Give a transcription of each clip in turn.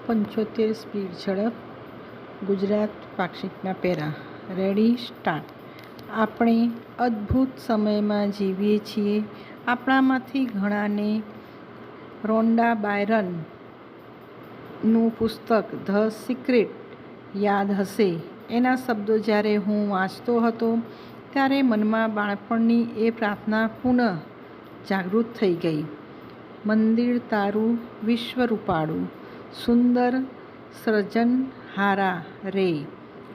75 speed ઝડપ Gujarat પાક્ષિકના para ready start. આપણે અદ્ભુત સમયમાં જીવીએ છીએ. આપણામાંથી ઘણાને રોન્ડા બાયરનનું પુસ્તક ધ સિક્રેટ યાદ હશે. એના શબ્દો જ્યારે હું વાંચતો હતો ત્યારે મનમાં બાળપણની એ પ્રાર્થના પુનઃ જાગૃત થઈ ગઈ. મંદિર તારું વિશ્વ રૂપાળું, સુંદર સર્જનહારા રે.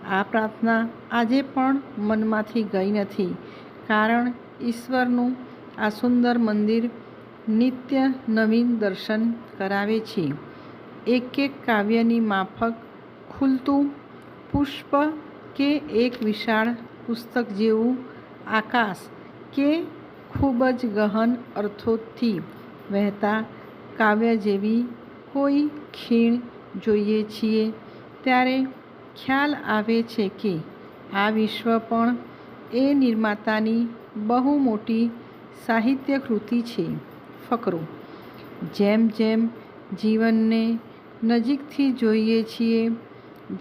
આ પ્રાર્થના આજે પણ મનમાંથી ગઈ નથી, કારણ ઈશ્વરનું આ સુંદર મંદિર નિત્ય નવીન દર્શન કરાવે છે. એક એક કાવ્યની માફક ખુલતું પુષ્પ કે એક વિશાળ પુસ્તક જેવું આકાશ કે ખૂબ જ ગહન અર્થોથી વહેતા કાવ્ય જેવી કોઈ ખીણ જોઈએ છીએ ત્યારે ખ્યાલ આવે છે કે આ વિશ્વ પણ એ નિર્માતાની બહુ મોટી સાહિત્ય કૃતિ છે. ફકરો. જેમ જેમ જીવનને નજીકથી જોઈએ છીએ,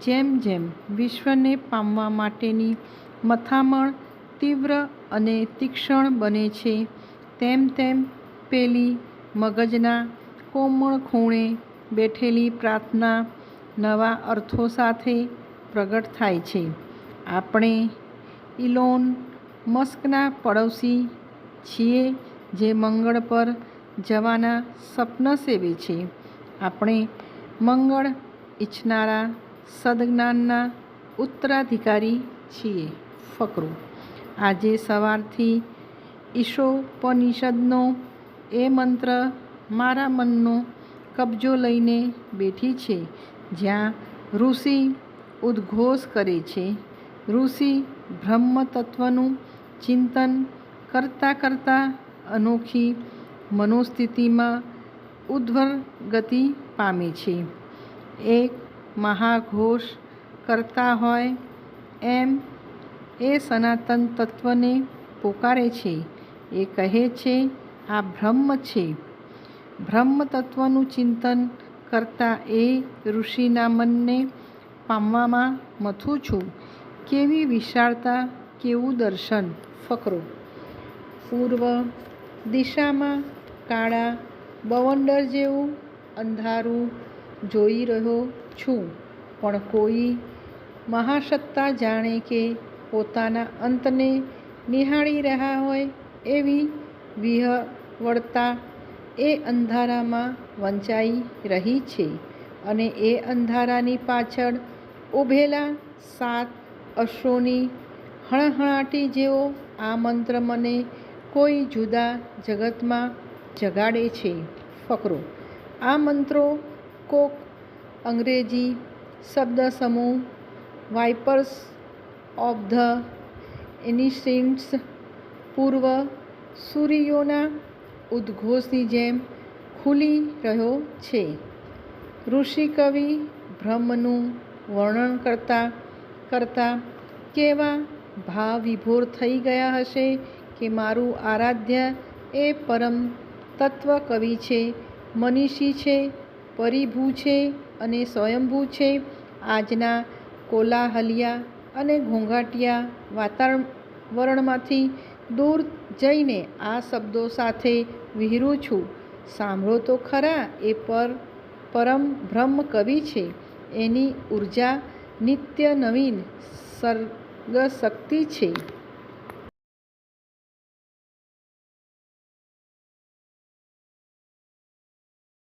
જેમ જેમ વિશ્વને પામવા માટેની મથામણ તીવ્ર અને તીક્ષ્ણ બને છે, તેમ તેમ પેલી મગજના કોમળ ખૂણે બેઠેલી પ્રાર્થના નવા અર્થો સાથે પ્રગટ થાય છે. આપણે ઇલોન મસ્કના પડોશી છીએ, જે મંગળ પર જવાના સ્વપ્ન સેવે છે. આપણે મંગળ ઈચ્છનારા સદ્જ્ઞાનના ઉત્તરાધિકારી છીએ. ફકરો. આજે સવારથી ઈશોપનિષદનો એ મંત્ર મારા મનનો કબજો લઈને બેઠી છે. જ્યાં ઋષિ ઉદ્ઘોષ કરે છે, ઋષિ બ્રહ્મ તત્વનું ચિંતન કરતાં કરતાં અનોખી મનોસ્થિતિમાં ઉદ્ધ્વરગતિ પામે છે. એક મહાઘોષ કરતા હોય એમ એ સનાતન તત્વને પોકારે છે. એ કહે છે, આ બ્રહ્મ છે. બ્રહ્મ તત્વનું ચિંતન કરતાં એ ઋષિના મનને પામવામાં મથું છું. કેવી વિશાળતા, કેવું દર્શન. ફકરો. પૂર્વ દિશામાં કાળા બવંડર જેવું અંધારું જોઈ રહ્યો છું, પણ કોઈ મહાસત્તા જાણે કે પોતાના અંતને નિહાળી રહ્યા હોય એવી વિહવળતા એ અંધારામાં વંચાઈ રહી છે. અને એ અંધારાની પાછળ ઊભેલા 7 અશ્વોની હણહણાટી જેવો આ મંત્ર મને કોઈ જુદા જગતમાં જગાડે છે. ફકરો. આ મંત્રો કોક અંગ્રેજી શબ્દસમૂહ વાઇપર્સ ઓફ ધ એન્શિયન્ટ્સ પૂર્વ સૂરીઓના ઉદ્ઘોષની જેમ ખુલી રહ્યો છે. ઋષિકવિ બ્રહ્મનું વર્ણન કરતાં કરતાં કેવા ભાવવિભોર થઈ ગયા હશે કે મારું આરાધ્ય એ પરમ તત્વ કવિ છે, મનીષી છે, પરિભૂ છે અને સ્વયંભૂ છે. આજના કોલાહલિયા અને ઘોંઘાટિયા વાતાવરણમાંથી દૂર જઈને આ શબ્દો સાથે વિહરું છું. સાંભળો તો ખરા, એ પરમ બ્રહ્મ કવિ છે. એની ઉર્જા નિત્ય નવીન સર્ગશક્તિ છે.